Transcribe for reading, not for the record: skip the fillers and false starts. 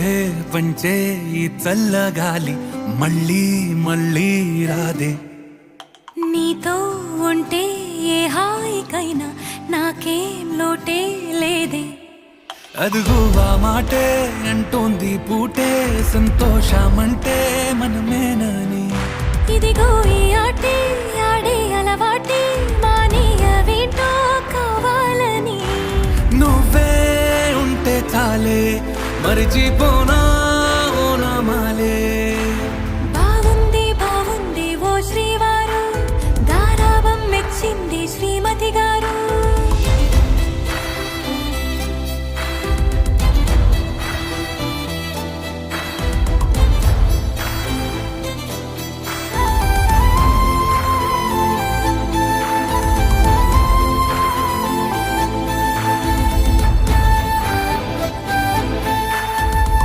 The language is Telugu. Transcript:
ఊహే పంచే ఈ చల్లగాలి మళ్ళీ మళ్ళీ రాదే. నీతో ఉంటే ఏ హాయికైనా నాకేం లోటే లేదే. అదుగు ఆ మాటే అంటోంది పూటే సంతోషమంటే మనమేనని. ఇదిగో ఈ ఆటే ఆడే అలవాటే మానేయవేంటో కావాలని. నువ్వే ఉంటే చాలే మరిచిపోనా ఓ నామాలే.